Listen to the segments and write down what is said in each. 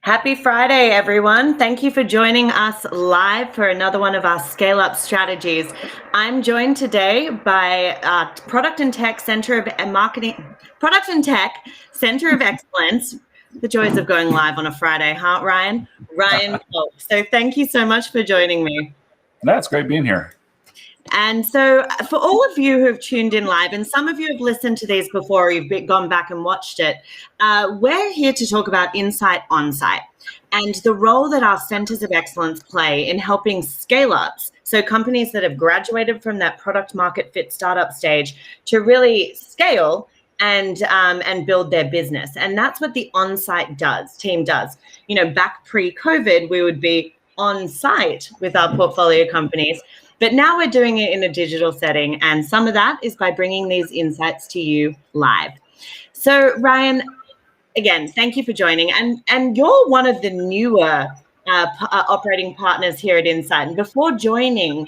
Happy Friday, everyone. Thank you for joining us live for another one of our Scale Up strategies. I'm joined today by Product and Tech Center of Excellence. The joys of going live on a Friday, huh, Ryan? Ryan Polk. So thank you so much for joining me. That's great being here. And so for all of you who have tuned in live, and some of you have listened to these before, or you've gone back and watched it, we're here to talk about Insight Onsite and the role that our centers of excellence play in helping scale-ups, so companies that have graduated from that product market fit startup stage, to really scale and build their business. And that's what the Onsite team does. You know, back pre-COVID, we would be on site with our portfolio companies. But now we're doing it in a digital setting, and some of that is by bringing these insights to you live. So Ryan, again, thank you for joining. And you're one of the newer operating partners here at Insight. And before joining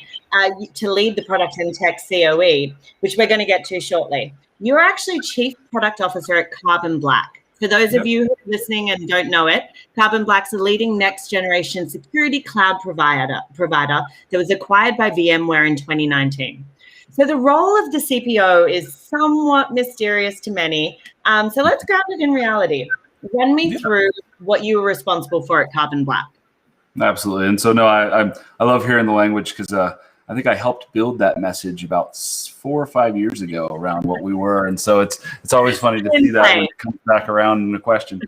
to lead the Product and Tech COE, which we're going to get to shortly, you're actually Chief Product Officer at Carbon Black. For those of you who are listening and don't know it, Carbon Black's a leading next-generation security cloud provider that was acquired by VMware in 2019. So the role of the CPO is somewhat mysterious to many. So let's ground it in reality. Run me through what you were responsible for at Carbon Black. Absolutely. And so, no, I love hearing the language because I think I helped build that message about 4 or 5 years ago around what we were. And so it's always funny to see that when it comes back around in a question.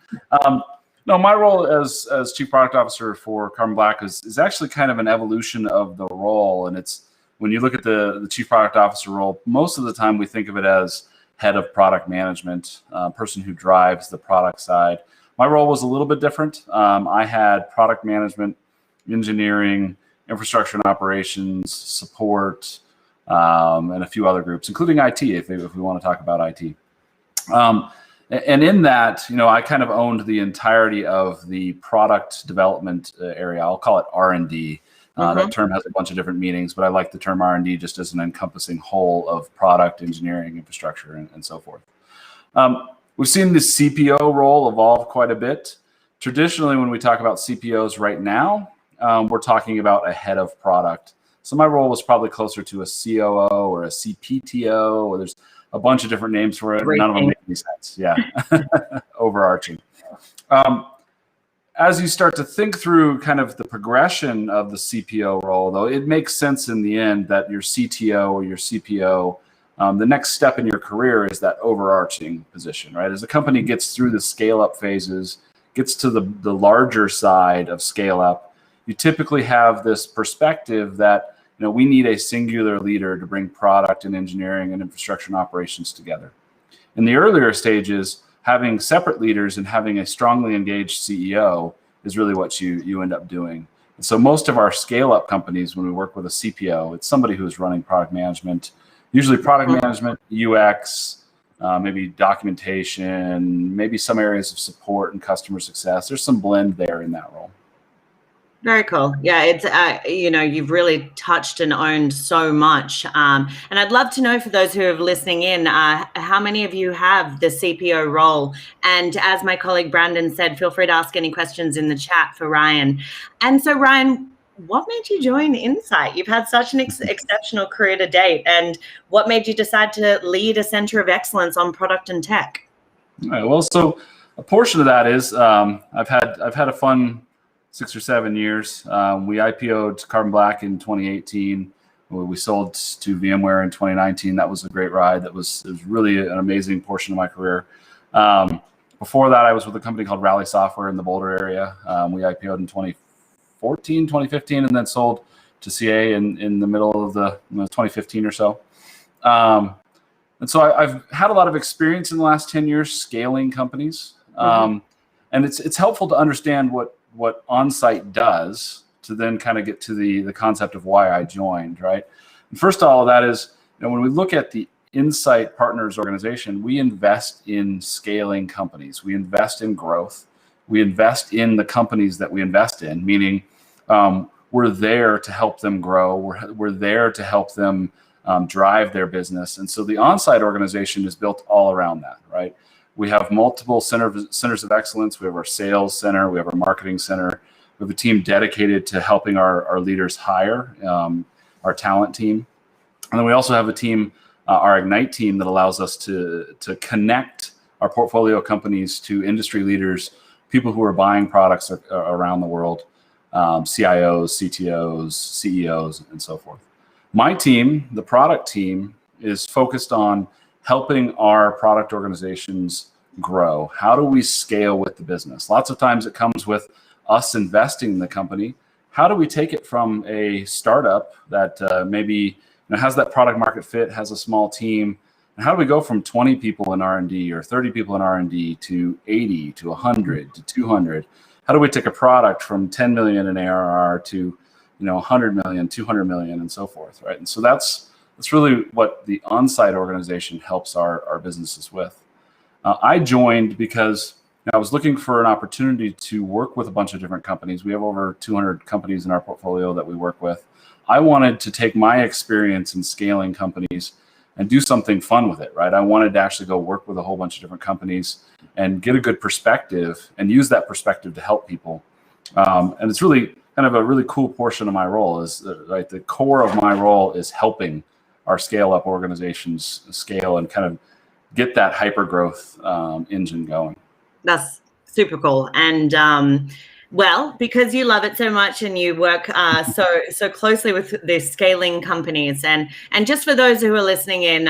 No, my role as Chief Product Officer for Carbon Black is actually kind of an evolution of the role. And it's when you look at the Chief Product Officer role, most of the time we think of it as head of product management, person who drives the product side. My role was a little bit different. I had product management, engineering, infrastructure and operations, support, and a few other groups, including IT, if we want to talk about IT. And in that, you know, I kind of owned the entirety of the product development area. I'll call it R&D. That term has a bunch of different meanings, but I like the term R&D just as an encompassing whole of product, engineering, infrastructure, and so forth. We've seen the CPO role evolve quite a bit. Traditionally, when we talk about CPOs right now, we're talking about a head of product. So my role was probably closer to a COO or a CPTO, or there's a bunch of different names for it. None of them make any sense. Yeah, overarching. As you start to think through kind of the progression of the CPO role, though, it makes sense in the end that your CTO or your CPO, the next step in your career is that overarching position, right? As the company gets through the scale-up phases, gets to the larger side of scale-up, you typically have this perspective that, you know, we need a singular leader to bring product and engineering and infrastructure and operations together. In the earlier stages, having separate leaders and having a strongly engaged CEO is really what you end up doing. And so most of our scale-up companies, when we work with a CPO, it's somebody who's running product management, usually product management, UX, maybe documentation, maybe some areas of support and customer success. There's some blend there in that role. Very cool. Yeah, it's, you know, you've really touched and owned so much. And I'd love to know, for those who are listening in, how many of you have the CPO role? And as my colleague Brandon said, feel free to ask any questions in the chat for Ryan. And so, Ryan, what made you join Insight? You've had such an exceptional career to date. And what made you decide to lead a center of excellence on product and tech? All right, well, so a portion of that is I've had a fun 6 or 7 years. We IPO'd Carbon Black in 2018. We sold to VMware in 2019. That was a great ride. It was really an amazing portion of my career. Before that, I was with a company called Rally Software in the Boulder area. We IPO'd in 2014, 2015, and then sold to CA in the middle of the 2015 or so. And so I've had a lot of experience in the last 10 years scaling companies. And it's helpful to understand what Onsite does to then kind of get to the concept of why I joined, right? And first of all, that is, you know, when we look at the Insight Partners organization, we invest in scaling companies. We invest in growth. We invest in the companies that we invest in, meaning we're there to help them grow. We're there to help them drive their business. And so the Onsite organization is built all around that, right? We have multiple centers of excellence. We have our sales center. We have our marketing center. We have a team dedicated to helping our leaders hire, our talent team. And then we also have a team, our Ignite team, that allows us to connect our portfolio companies to industry leaders, people who are buying products around the world, CIOs, CTOs, CEOs, and so forth. My team, the product team, is focused on helping our product organizations grow. How do we scale with the business? Lots of times it comes with us investing in the company. How do we take it from a startup that maybe has that product market fit, has a small team, and how do we go from 20 people in R&D or 30 people in R&D to 80 to 100 to 200? How do we take a product from 10 million in ARR to 100 million, 200 million, and so forth, right? And so that's really what the on-site organization helps our businesses with. I joined because I was looking for an opportunity to work with a bunch of different companies. We have over 200 companies in our portfolio that we work with. I wanted to take my experience in scaling companies and do something fun with it, right? I wanted to actually go work with a whole bunch of different companies and get a good perspective and use that perspective to help people. And it's really kind of a really cool portion of my role is right. The core of my role is helping our ScaleUp organizations scale and kind of get that hyper growth engine going. That's super cool. And well, because you love it so much and you work so closely with the scaling companies, and just for those who are listening in,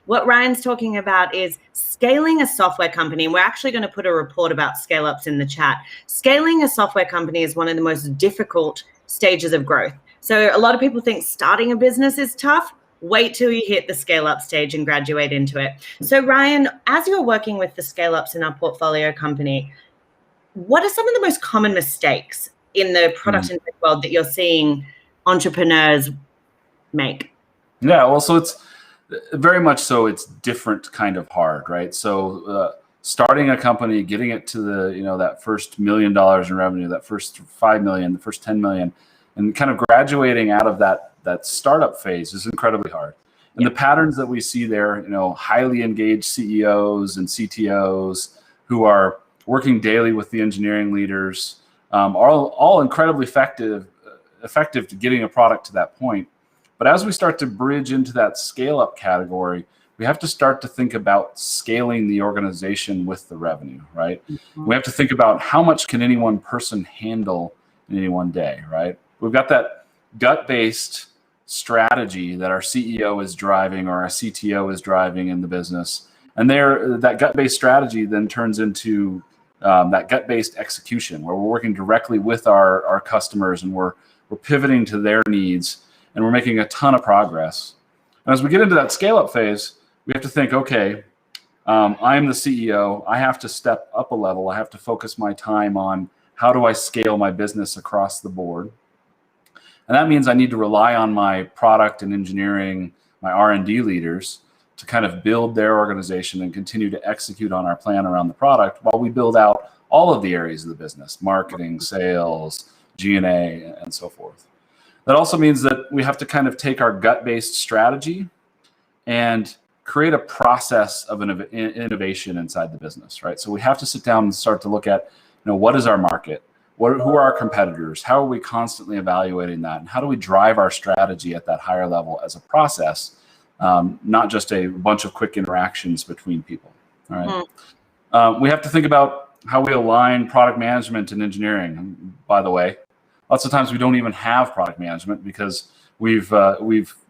what Ryan's talking about is scaling a software company. And we're actually going to put a report about ScaleUps in the chat. Scaling a software company is one of the most difficult stages of growth. So a lot of people think starting a business is tough. Wait till you hit the scale-up stage and graduate into it. So Ryan, as you're working with the scale-ups in our portfolio company, what are some of the most common mistakes in the product and tech world that you're seeing entrepreneurs make? Yeah, well, so it's very much so. It's different kind of hard, right? So starting a company, getting it to the that first $1 million in revenue, that first 5 million, the first 10 million, and kind of graduating out of that startup phase is incredibly hard. And the patterns that we see there, highly engaged CEOs and CTOs who are working daily with the engineering leaders, are all incredibly effective to getting a product to that point. But as we start to bridge into that scale up category, we have to start to think about scaling the organization with the revenue, right? Mm-hmm. We have to think about how much can any one person handle in any one day, right? We've got that gut-based strategy that our CEO is driving or our CTO is driving in the business. And that gut-based strategy then turns into that gut-based execution where we're working directly with our customers and we're pivoting to their needs and we're making a ton of progress. And as we get into that scale-up phase, we have to think, okay, I'm the CEO. I have to step up a level. I have to focus my time on how do I scale my business across the board. And that means I need to rely on my product and engineering, my R&D leaders to kind of build their organization and continue to execute on our plan around the product while we build out all of the areas of the business, marketing, sales, G&A, and so forth. That also means that we have to kind of take our gut-based strategy and create a process of an innovation inside the business, right? So we have to sit down and start to look at, what is our market? Who are our competitors? How are we constantly evaluating that? And how do we drive our strategy at that higher level as a process, not just a bunch of quick interactions between people, all right? We have to think about how we align product management and engineering. And by the way, lots of times we don't even have product management because we've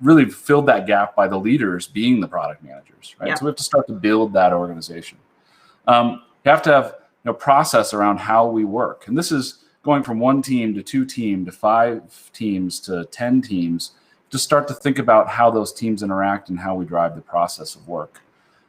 really filled that gap by the leaders being the product managers, right? Yeah. So we have to start to build that organization. You have to have process around how we work. And this is going from 1 team to 2 teams to 5 teams to 10 teams to start to think about how those teams interact and how we drive the process of work.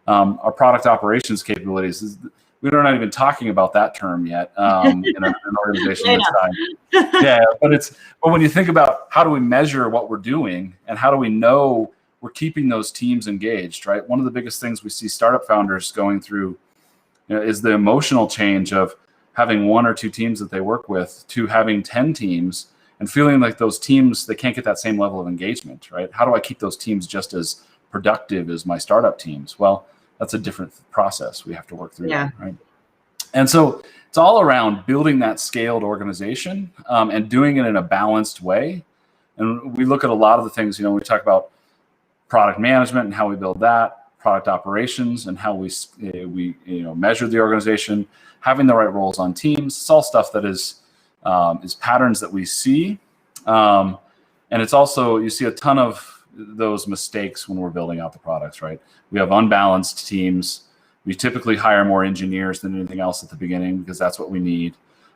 Our product operations capabilities, we're not even talking about that term yet in an organization this time. Yeah, but when you think about how do we measure what we're doing and how do we know we're keeping those teams engaged, right? One of the biggest things we see startup founders going through is the emotional change of having 1 or 2 teams that they work with to having 10 teams and feeling like those teams, they can't get that same level of engagement, right? How do I keep those teams just as productive as my startup teams? Well, that's a different process. We have to work through Yeah. that, right? And so it's all around building that scaled organization and doing it in a balanced way. And we look at a lot of the things, we talk about product management and how we build that, product operations and how we measure the organization, having the right roles on teams. It's all stuff that is patterns that we see. And it's also, you see a ton of those mistakes when we're building out the products, right? We have unbalanced teams. We typically hire more engineers than anything else at the beginning because that's what we need.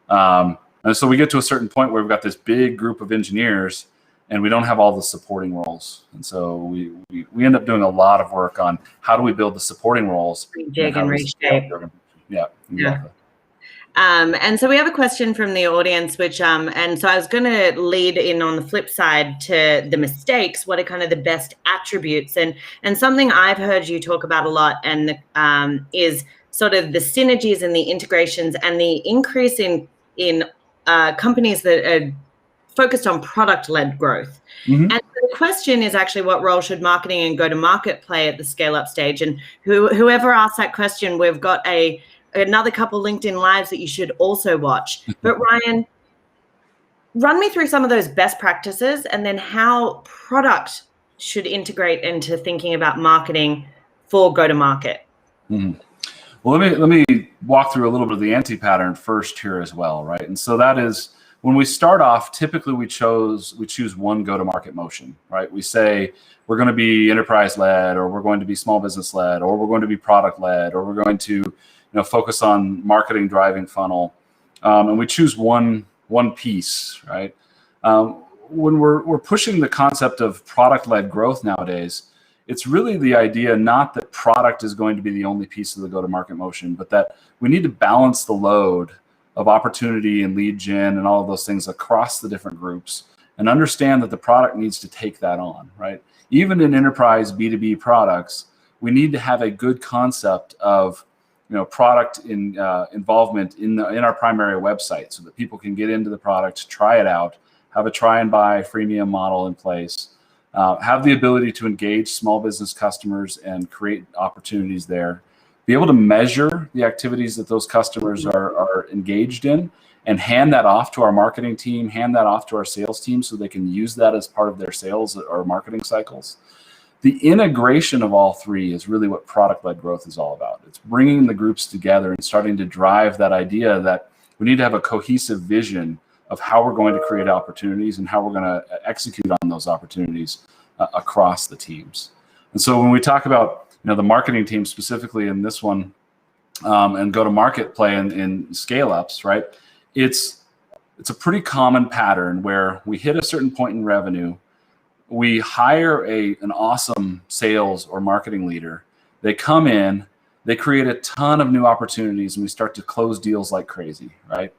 And so we get to a certain point where we've got this big group of engineers and we don't have all the supporting roles. And so we end up doing a lot of work on how do we build the supporting roles. Rejig and reshape. Yeah, exactly. Yeah. And so we have a question from the audience, which, and so I was going to lead in on the flip side to the mistakes. What are kind of the best attributes? And something I've heard you talk about a lot and is sort of the synergies and the integrations and the increase in companies that are focused on product-led growth. Mm-hmm. And the question is actually, what role should marketing and go-to-market play at the scale-up stage? And whoever asked that question, we've got another couple LinkedIn Lives that you should also watch. But Ryan, run me through some of those best practices and then how product should integrate into thinking about marketing for go-to-market. Mm-hmm. Well, let me walk through a little bit of the anti-pattern first here as well, right? And so that is, when we start off, typically we choose one go-to-market motion, right? We say we're going to be enterprise-led, or we're going to be small business-led, or we're going to be product-led, or we're going to focus on marketing driving funnel, and we choose one piece, right? When we're pushing the concept of product-led growth nowadays, it's really the idea not that product is going to be the only piece of the go-to-market motion, but that we need to balance the load of opportunity and lead gen and all of those things across the different groups, and understand that the product needs to take that on, right? Even in enterprise B2B products, we need to have a good concept of product involvement in our primary website so that people can get into the product, try it out, have a try and buy freemium model in place, have the ability to engage small business customers and create opportunities there, be able to measure the activities that those customers are engaged in, and hand that off to our marketing team, hand that off to our sales team so they can use that as part of their sales or marketing cycles. The integration of all three is really what product-led growth is all about. It's bringing the groups together and starting to drive that idea that we need to have a cohesive vision of how we're going to create opportunities and how we're going to execute on those opportunities across the teams. And so when we talk about the marketing team specifically in this one, and go-to-market play in scale-ups, right? It's a pretty common pattern where we hit a certain point in revenue, we hire an awesome sales or marketing leader. They come in, they create a ton of new opportunities, and we start to close deals like crazy, right?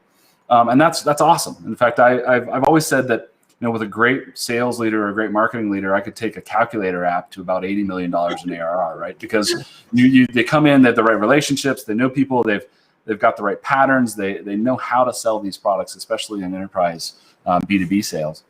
And that's awesome. In fact, I've always said that with a great sales leader or a great marketing leader, I could take a calculator app to about $80 million in ARR, right? Because they come in, they have the right relationships, they know people, they've got the right patterns, they know how to sell these products, especially in enterprise B2B sales.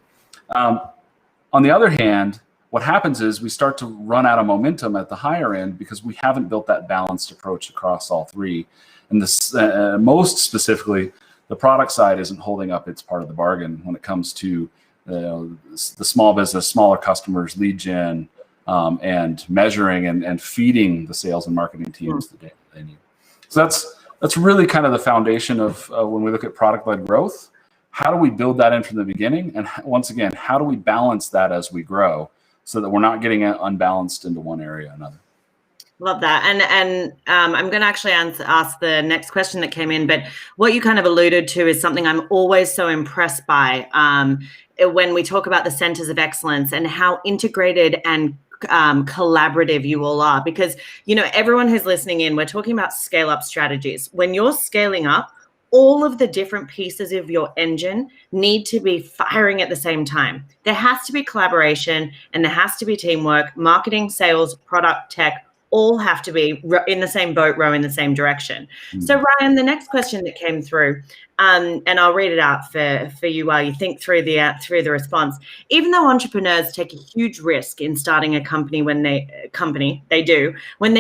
On the other hand, what happens is we start to run out of momentum at the higher end because we haven't built that balanced approach across all three. And this, most specifically, the product side isn't holding up its part of the bargain when it comes to the small business, smaller customers, lead gen, and measuring and feeding the sales and marketing teams the data they need. So that's really kind of the foundation of when we look at product-led growth. How do we build that in from the beginning? And once again, how do we balance that as we grow so that we're not getting unbalanced into one area or another? Love that. And I'm going to actually ask the next question that came in, but what you kind of alluded to is something I'm always so impressed by when we talk about the centers of excellence and how integrated and collaborative you all are, because, everyone who's listening in, we're talking about scale up strategies. When you're scaling up, all of the different pieces of your engine need to be firing at the same time. There has to be collaboration and there has to be teamwork, marketing, sales, product, tech, all have to be in the same boat, row in the same direction. So Ryan, the next question that came through, and I'll read it out for you while you think through the response. Even though entrepreneurs take a huge risk in starting a company, when they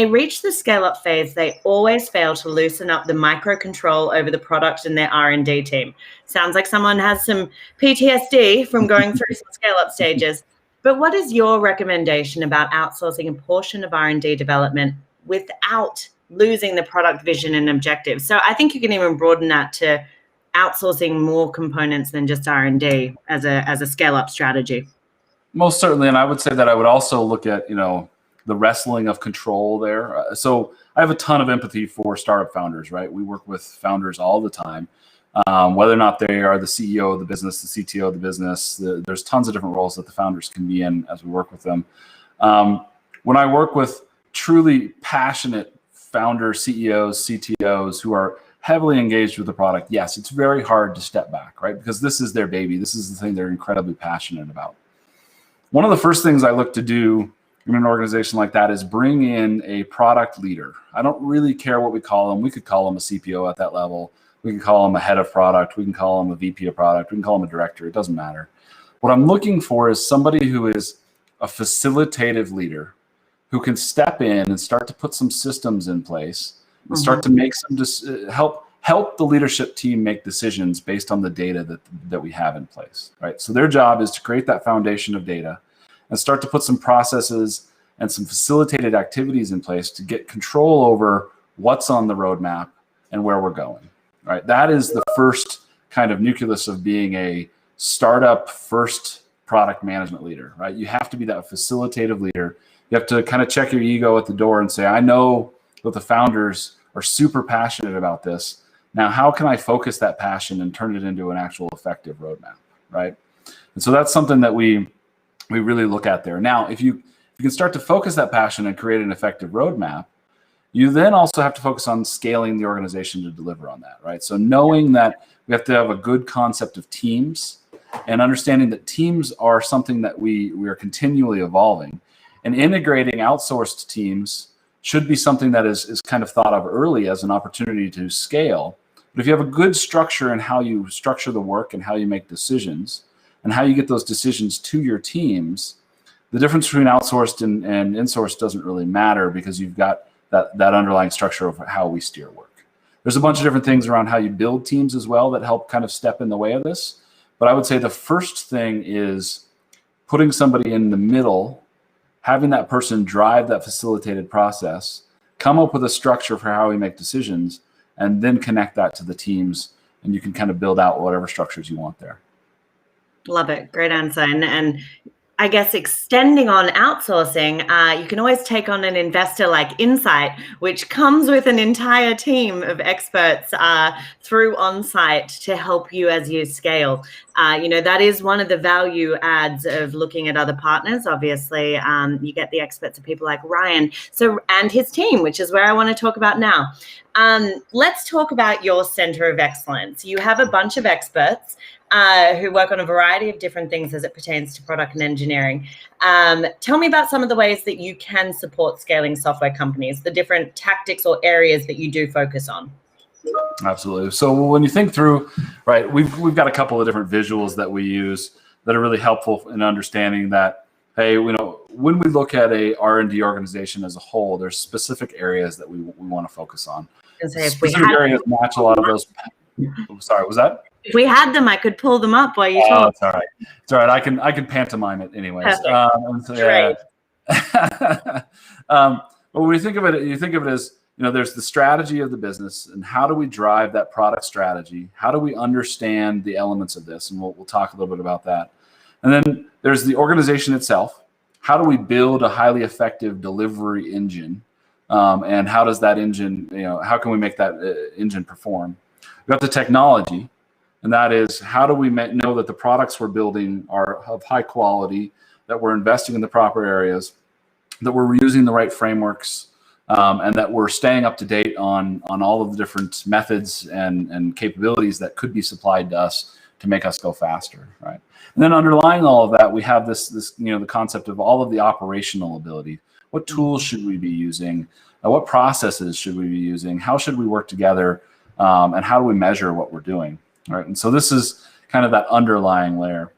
reach the scale-up phase, they always fail to loosen up the micro control over the product and their R&D team. Sounds like someone has some PTSD from going through some scale-up stages. But what is your recommendation about outsourcing a portion of R&D development without losing the product vision and objectives? So I think you can even broaden that to outsourcing more components than just R&D as a scale-up strategy. Most certainly, and I would say that I would also look at, the wrestling of control there. So I have a ton of empathy for startup founders, right? We work with founders all the time, whether or not they are the CEO of the business, the CTO of the business. There's tons of different roles that the founders can be in as we work with them. When I work with truly passionate founders, CEOs, CTOs who are heavily engaged with the product, yes, it's very hard to step back, right? Because this is their baby. This is the thing they're incredibly passionate about. One of the first things I look to do in an organization like that is bring in a product leader. I don't really care what we call them. We could call them a CPO at that level. We can call them a head of product. We can call them a VP of product. We can call them a director. It doesn't matter. What I'm looking for is somebody who is a facilitative leader who can step in and start to put some systems in place and start to make some help the leadership team make decisions based on the data that we have in place, right? So their job is to create that foundation of data and start to put some processes and some facilitated activities in place to get control over what's on the roadmap and where we're going, right? That is the first kind of nucleus of being a startup first product management leader, right? You have to be that facilitative leader. You have to kind of check your ego at the door and say, I know that the founders are super passionate about this. Now, how can I focus that passion and turn it into an actual effective roadmap, right? And so that's something that we really look at there. Now, if you can start to focus that passion and create an effective roadmap, you then also have to focus on scaling the organization to deliver on that, right? So knowing that we have to have a good concept of teams and understanding that teams are something that we are continually evolving, and integrating outsourced teams should be something that is kind of thought of early as an opportunity to scale. But if you have a good structure in how you structure the work and how you make decisions and how you get those decisions to your teams, the difference between outsourced and insourced doesn't really matter because you've got that underlying structure of how we steer work. There's a bunch of different things around how you build teams as well that help kind of step in the way of this. But I would say the first thing is putting somebody in the middle, having that person drive that facilitated process, come up with a structure for how we make decisions, and then connect that to the teams, and you can kind of build out whatever structures you want there. Love it. Great answer. And I guess extending on outsourcing, you can always take on an investor like Insight, which comes with an entire team of experts through Onsite to help you as you scale. That is one of the value adds of looking at other partners. Obviously, you get the experts of people like Ryan and his team, which is where I want to talk about now. Let's talk about your center of excellence. You have a bunch of experts who work on a variety of different things as it pertains to product and engineering. Tell me about some of the ways that you can support scaling software companies, the different tactics or areas that you do focus on. Absolutely. So when you think through, right, we've got a couple of different visuals that we use that are really helpful in understanding that, hey, when we look at a R&D organization as a whole, there's specific areas that we want to focus on. Specific areas match a lot of those. Sorry, was that? If we had them, I could pull them up while you talk. It's all right. It's all right. I can pantomime it anyways. Great. But when you think of it as, there's the strategy of the business and how do we drive that product strategy? How do we understand the elements of this? And we'll talk a little bit about that. And then there's the organization itself. How do we build a highly effective delivery engine? And how does that engine, how can we make that engine perform? We've got the technology. And that is, how do we know that the products we're building are of high quality, that we're investing in the proper areas, that we're using the right frameworks, and that we're staying up to date on all of the different methods and capabilities that could be supplied to us to make us go faster, right? And then underlying all of that, we have this the concept of all of the operational ability. What tools should we be using? What processes should we be using? How should we work together? And how do we measure what we're doing? All right. And so this is kind of that underlying layer.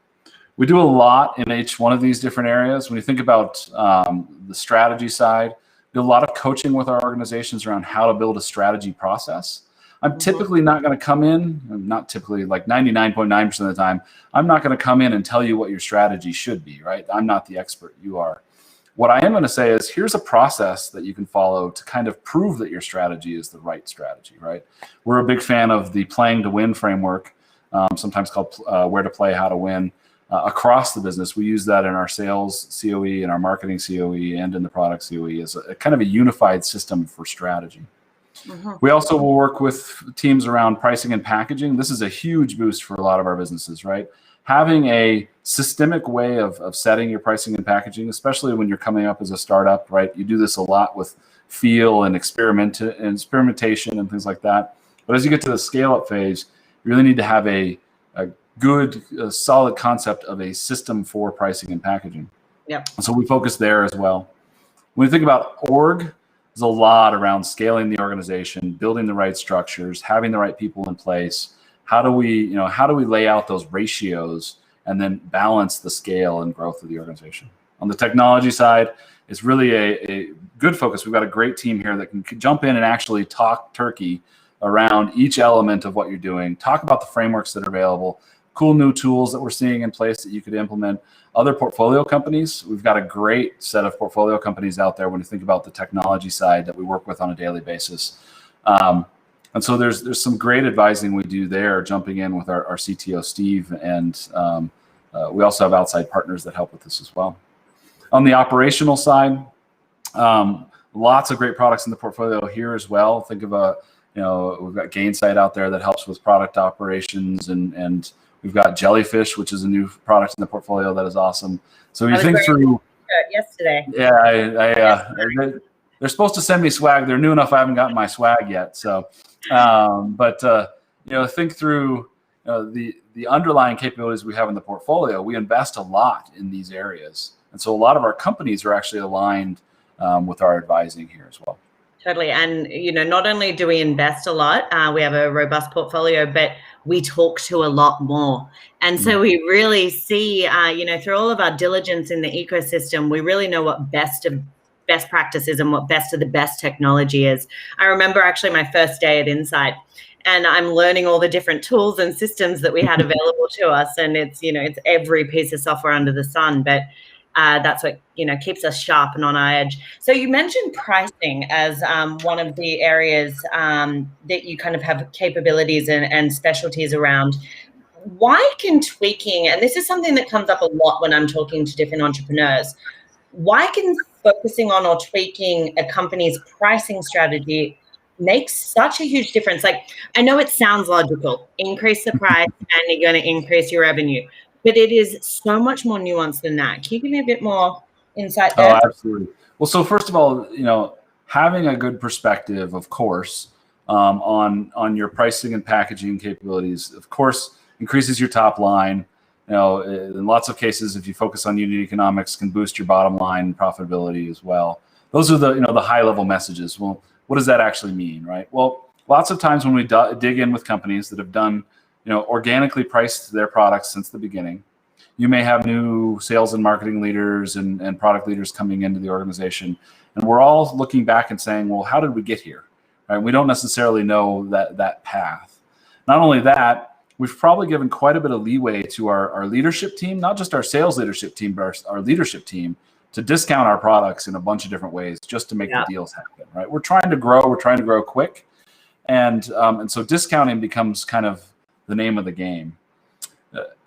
We do a lot in each one of these different areas. When you think about the strategy side, we do a lot of coaching with our organizations around how to build a strategy process. I'm typically not going to come in, not typically, like 99.9% of the time, I'm not going to come in and tell you what your strategy should be, right? I'm not the expert, you are. What I am going to say is, here's a process that you can follow to kind of prove that your strategy is the right strategy, right? We're a big fan of the playing to win framework, sometimes called where to play, how to win. Across the business, we use that in our sales COE and our marketing COE and in the product COE as a kind of a unified system for strategy. We also will work with teams around pricing and packaging. This is a huge boost for a lot of our businesses, right? Having a systemic way of setting your pricing and packaging, especially when you're coming up as a startup, right? You do this a lot with feel and experimentation and things like that. But as you get to the scale up phase, you really need to have a good, solid concept of a system for pricing and packaging. Yep. So we focus there as well. When you think about org, there's a lot around scaling the organization, building the right structures, having the right people in place. How do we lay out those ratios and then balance the scale and growth of the organization? On the technology side, it's really a good focus. We've got a great team here that can jump in and actually talk turkey around each element of what you're doing, talk about the frameworks that are available, cool new tools that we're seeing in place that you could implement. Other portfolio companies, we've got a great set of portfolio companies out there when you think about the technology side that we work with on a daily basis. And so there's some great advising we do there, jumping in with our CTO, Steve, and we also have outside partners that help with this as well. On the operational side, lots of great products in the portfolio here as well. Think of we've got Gainsight out there that helps with product operations, and we've got Jellyfish, which is a new product in the portfolio that is awesome. So you think through yesterday. Yeah, they're supposed to send me swag. They're new enough I haven't gotten my swag yet. So, think through the underlying capabilities we have in the portfolio. We invest a lot in these areas, and so a lot of our companies are actually aligned with our advising here as well. Totally. And, not only do we invest a lot, we have a robust portfolio, but we talk to a lot more. And so we really see, through all of our diligence in the ecosystem, we really know what best practices and what best of the best technology is. I remember actually my first day at Insight, and I'm learning all the different tools and systems that we had available to us. And it's every piece of software under the sun, but that's what keeps us sharp and on our edge. So you mentioned pricing as one of the areas that you kind of have capabilities and specialties around. Why can tweaking, and this is something that comes up a lot when I'm talking to different entrepreneurs, why can focusing on or tweaking a company's pricing strategy make such a huge difference? Like, I know it sounds logical, increase the price and you're going to increase your revenue. But it is so much more nuanced than that. Can you give me a bit more insight there? Oh, absolutely. Well, so first of all, having a good perspective, of course, on your pricing and packaging capabilities, of course, increases your top line. In lots of cases, if you focus on unit economics, can boost your bottom line profitability as well. Those are the high level messages. Well, what does that actually mean, right? Well, lots of times when we dig in with companies that have done organically priced their products since the beginning, you may have new sales and marketing leaders and product leaders coming into the organization. And we're all looking back and saying, well, how did we get here? Right? We don't necessarily know that path. Not only that, we've probably given quite a bit of leeway to our leadership team, not just our sales leadership team, but our leadership team, to discount our products in a bunch of different ways just to make the deals happen, right? We're trying to grow quick. And so discounting becomes kind of the name of the game.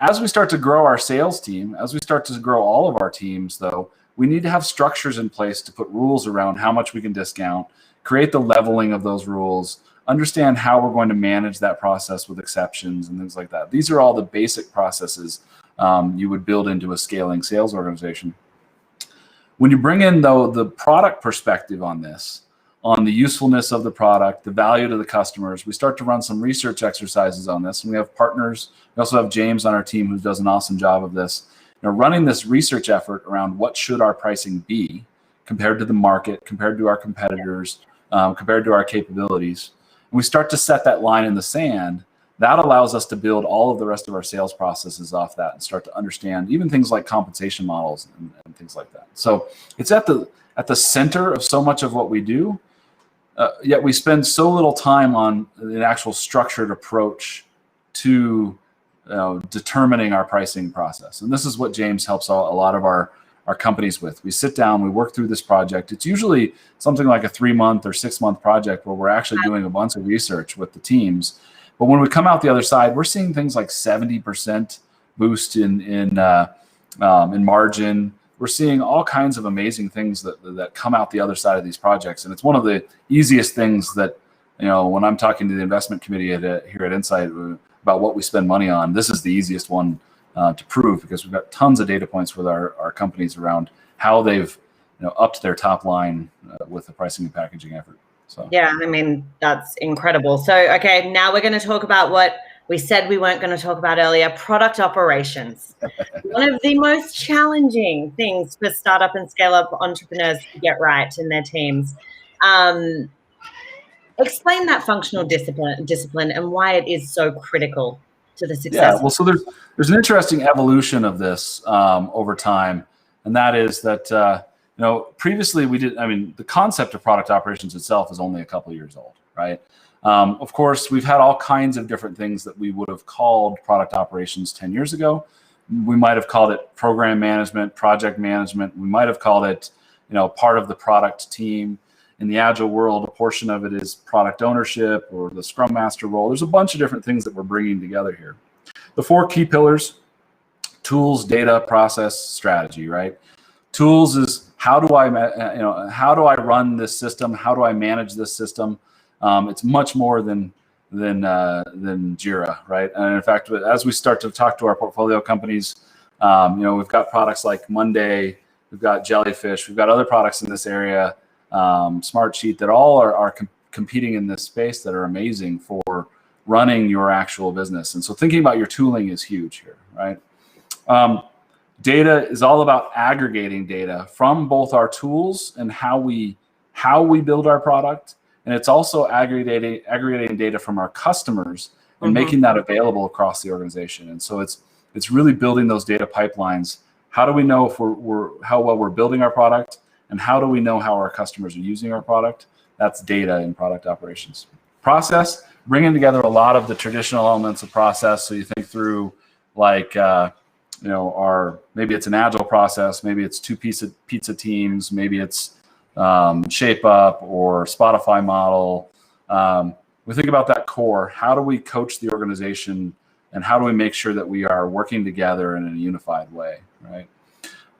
As we start to grow our sales team, as we start to grow all of our teams, though, we need to have structures in place to put rules around how much we can discount, create the leveling of those rules, understand how we're going to manage that process with exceptions and things like that. These are all the basic processes you would build into a scaling sales organization. When you bring in, though, the product perspective on this, on the usefulness of the product, the value to the customers, we start to run some research exercises on this. And we have partners. We also have James on our team who does an awesome job of this. Running this research effort around what should our pricing be, compared to the market, compared to our competitors, compared to our capabilities. And we start to set that line in the sand. That allows us to build all of the rest of our sales processes off that and start to understand even things like compensation models and things like that. So it's at the center of so much of what we do, yet we spend so little time on an actual structured approach to determining our pricing process. And this is what James helps a lot of our companies with. We sit down, we work through this project. It's usually something like a 3-month or 6-month project where we're actually doing a bunch of research with the teams. But when we come out the other side, we're seeing things like 70% boost in margin. We're seeing all kinds of amazing things that come out the other side of these projects. And it's one of the easiest things that, when I'm talking to the investment committee here at Insight about what we spend money on, this is the easiest one to prove, because we've got tons of data points with our companies around how they've upped their top line with the pricing and packaging effort. So. Yeah, I mean, that's incredible. So, okay, now we're going to talk about what we said we weren't going to talk about earlier, product operations. One of the most challenging things for startup and scale-up entrepreneurs to get right in their teams. Explain that functional discipline and why it is so critical to the success. Yeah, well, so there's an interesting evolution of this over time, and that is that previously the concept of product operations itself is only a couple of years old, right? Of course, we've had all kinds of different things that we would have called product operations 10 years ago. We might have called it program management, project management. We might have called it, part of the product team. In the Agile world, a portion of it is product ownership or the Scrum Master role. There's a bunch of different things that we're bringing together here. The 4 key pillars: tools, data, process, strategy, right? Tools is how do I run this system? How do I manage this system? It's much more than Jira, right? And in fact, as we start to talk to our portfolio companies, we've got products like Monday, we've got Jellyfish, we've got other products in this area, Smartsheet, that all are competing in this space that are amazing for running your actual business. And so thinking about your tooling is huge here, right? Data is all about aggregating data from both our tools and how we build our product. And it's also aggregating data from our customers and making that available across the organization. And so it's really building those data pipelines. How do we know if how well we're building our product, and how do we know how our customers are using our product? That's data in product operations. Process, bringing together a lot of the traditional elements of process. So you think through like, maybe it's an Agile process, maybe it's 2 pizza teams, maybe it's ShapeUp or Spotify model. We think about that core. How do we coach the organization, and how do we make sure that we are working together in a unified way, right?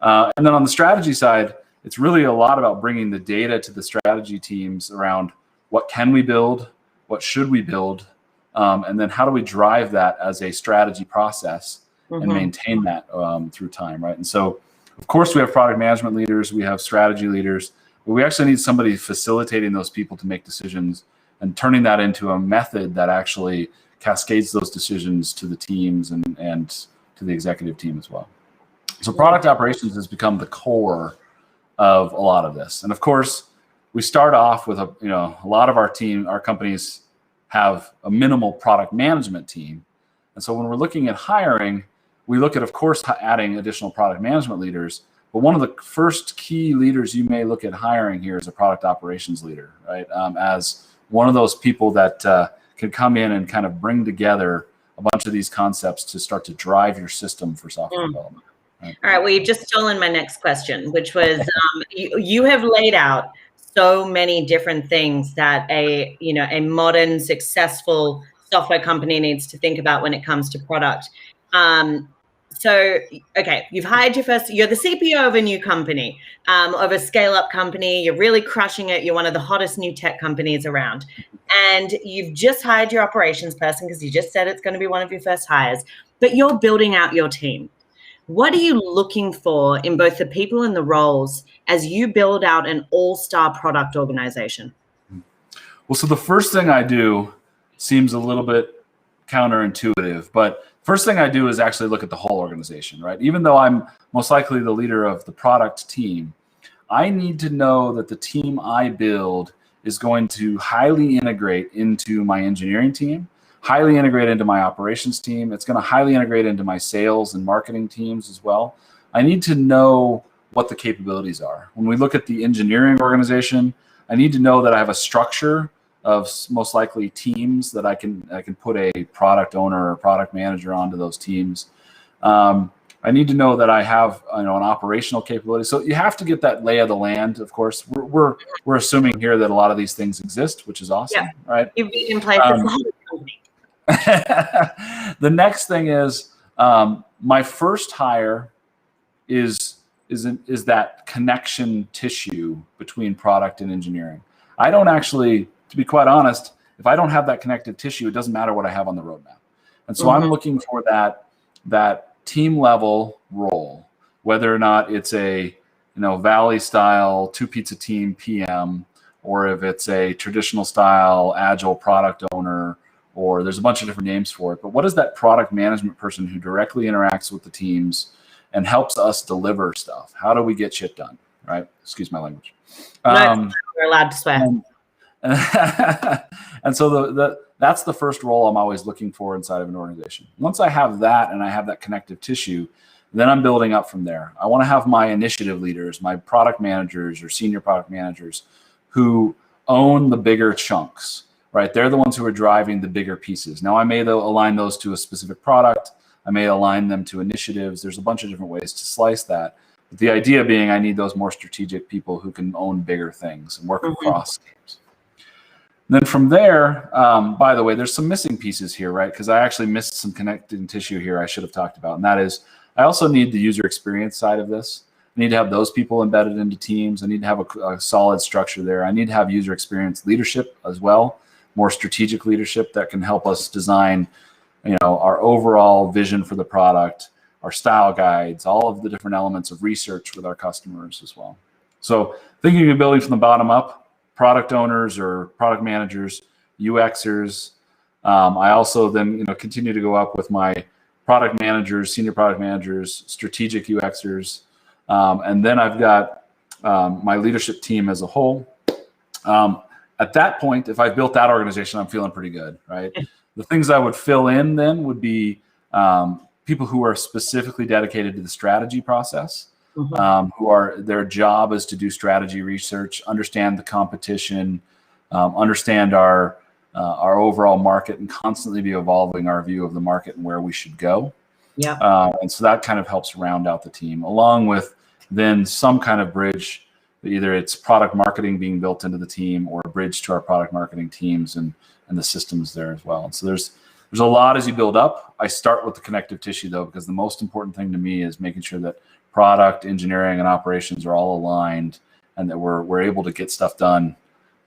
And then on the strategy side, it's really a lot about bringing the data to the strategy teams around what can we build, what should we build, and then how do we drive that as a strategy process and maintain that through time, right? And so, of course, we have product management leaders, we have strategy leaders, but we actually need somebody facilitating those people to make decisions and turning that into a method that actually cascades those decisions to the teams and to the executive team as well. So product operations has become the core of a lot of this. And of course, we start off with a lot of our companies have a minimal product management team. And so when we're looking at hiring, we look at, of course, adding additional product management leaders. But one of the first key leaders you may look at hiring here is a product operations leader, right? As one of those people that can come in and kind of bring together a bunch of these concepts to start to drive your system for software development. Right? All right. Well, you've just stolen my next question, which was you have laid out so many different things that a modern, successful software company needs to think about when it comes to product. So, okay, you've hired you're the CPO of a new company, of a scale-up company. You're really crushing it. You're one of the hottest new tech companies around. And you've just hired your operations person because you just said it's going to be one of your first hires, but you're building out your team. What are you looking for in both the people and the roles as you build out an all-star product organization? Well, so the first thing I do seems a little bit counterintuitive, but first thing I do is actually look at the whole organization, right? Even though I'm most likely the leader of the product team, I need to know that the team I build is going to highly integrate into my engineering team, highly integrate into my operations team. It's going to highly integrate into my sales and marketing teams as well. I need to know what the capabilities are. When we look at the engineering organization, I need to know that I have a structure of most likely teams that I can put a product owner or product manager onto those teams. I need to know that I have an operational capability. So you have to get that lay of the land. Of course, we're assuming here that a lot of these things exist, which is awesome, right? You've been in place as a company. The next thing is my first hire is that connection tissue between product and engineering. I don't actually, to be quite honest, if I don't have that connective tissue, it doesn't matter what I have on the roadmap. And so I'm looking for that team level role, whether or not it's a Valley style 2-pizza team PM, or if it's a traditional style agile product owner, or there's a bunch of different names for it. But what is that product management person who directly interacts with the teams and helps us deliver stuff? How do we get shit done, right? Excuse my language. No, we're allowed to swear. And so that's the first role I'm always looking for inside of an organization. Once I have that and I have that connective tissue, then I'm building up from there. I want to have my initiative leaders, my product managers or senior product managers who own the bigger chunks, right? They're the ones who are driving the bigger pieces. Now, I may align those to a specific product. I may align them to initiatives. There's a bunch of different ways to slice that. But the idea being I need those more strategic people who can own bigger things and work across teams. Then from there, by the way, there's some missing pieces here, right? Because I actually missed some connecting tissue here I should have talked about. And that is, I also need the user experience side of this. I need to have those people embedded into teams. I need to have a solid structure there. I need to have user experience leadership as well, more strategic leadership that can help us design, our overall vision for the product, our style guides, all of the different elements of research with our customers as well. So thinking of building from the bottom up, product owners or product managers, UXers. I also then continue to go up with my product managers, senior product managers, strategic UXers, and then I've got my leadership team as a whole. At that point, if I've built that organization, I'm feeling pretty good, right? The things I would fill in then would be people who are specifically dedicated to the strategy process. Who are their job is to do strategy research, understand the competition, understand our overall market, and constantly be evolving our view of the market and where we should go. Yeah. And so that kind of helps round out the team, along with then some kind of bridge. Either it's product marketing being built into the team, or a bridge to our product marketing teams and the systems there as well. And so there's a lot as you build up. I start with the connective tissue though, because the most important thing to me is making sure that product, engineering, and operations are all aligned, and that we're able to get stuff done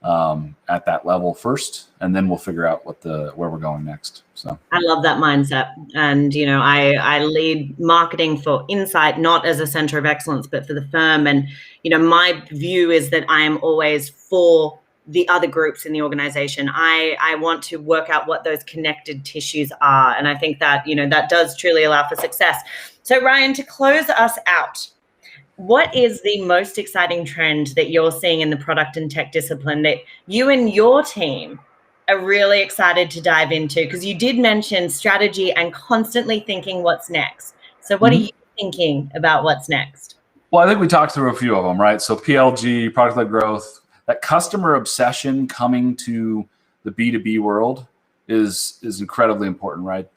at that level first, and then we'll figure out where we're going next. So I love that mindset, and I lead marketing for Insight, not as a center of excellence, but for the firm. And my view is that I am always for the other groups in the organization. I want to work out what those connected tissues are, and I think that that does truly allow for success. So Ryan, to close us out, what is the most exciting trend that you're seeing in the product and tech discipline that you and your team are really excited to dive into? Because you did mention strategy and constantly thinking what's next. So what are you thinking about what's next? Well, I think we talked through a few of them, right? So PLG, product-led growth, that customer obsession coming to the B2B world is incredibly important, right?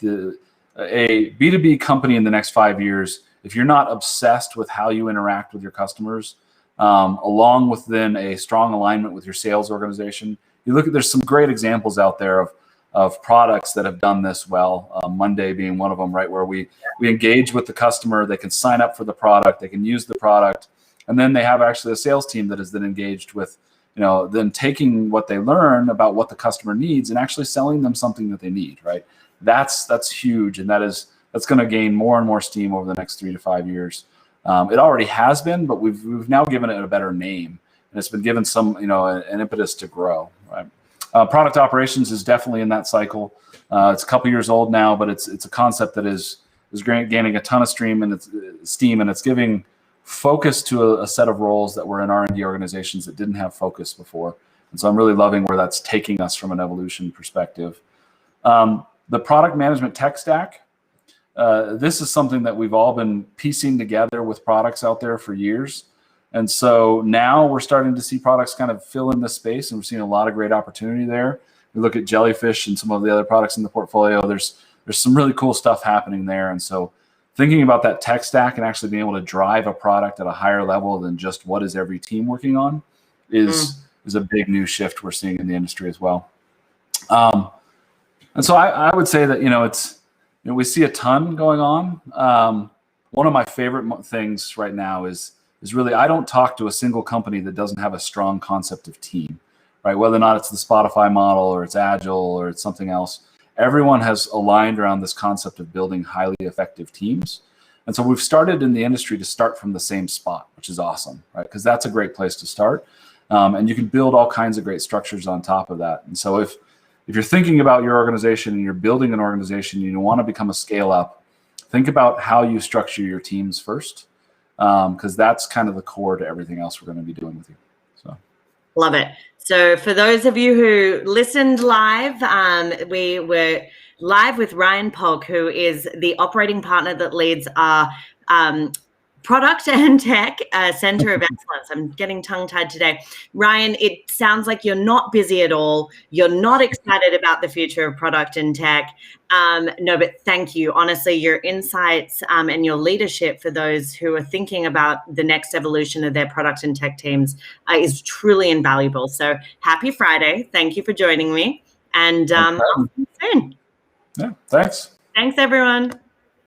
A B2B company in the next 5 years, if you're not obsessed with how you interact with your customers, along with then a strong alignment with your sales organization, there's some great examples out there of products that have done this well. Monday being one of them, right? Where we engage with the customer, they can sign up for the product, they can use the product, and then they have actually a sales team that is then engaged with, then taking what they learn about what the customer needs and actually selling them something that they need, right? That's huge, and that's going to gain more and more steam over the next 3 to 5 years. It already has been, but we've now given it a better name, and it's been given some an impetus to grow. Right? Product operations is definitely in that cycle. It's a couple years old now, but it's a concept that is gaining a ton of steam, and it's giving focus to a set of roles that were in R&D organizations that didn't have focus before. And so I'm really loving where that's taking us from an evolution perspective. The product management tech stack, this is something that we've all been piecing together with products out there for years. And so now we're starting to see products kind of fill in this space, and we're seeing a lot of great opportunity there. We look at Jellyfish and some of the other products in the portfolio. There's some really cool stuff happening there. And so thinking about that tech stack and actually being able to drive a product at a higher level than just what is every team working on is a big new shift we're seeing in the industry as well. And so I would say that, we see a ton going on. One of my favorite things right now is really, I don't talk to a single company that doesn't have a strong concept of team, right? Whether or not it's the Spotify model or it's Agile or it's something else, everyone has aligned around this concept of building highly effective teams. And so we've started in the industry to start from the same spot, which is awesome, right? Because that's a great place to start. And you can build all kinds of great structures on top of that. And so if you're thinking about your organization and you're building an organization and you want to become a scale up, think about how you structure your teams first, because that's kind of the core to everything else we're going to be doing with you. So, love it. So for those of you who listened live, we were live with Ryan Polk, who is the operating partner that leads our Product and Tech Center of Excellence. I'm getting tongue-tied today. Ryan, it sounds like you're not busy at all. You're not excited about the future of product and tech. No, but thank you. Honestly, your insights and your leadership for those who are thinking about the next evolution of their product and tech teams is truly invaluable. So happy Friday. Thank you for joining me. And I'll see you soon. Yeah, thanks. Thanks, everyone.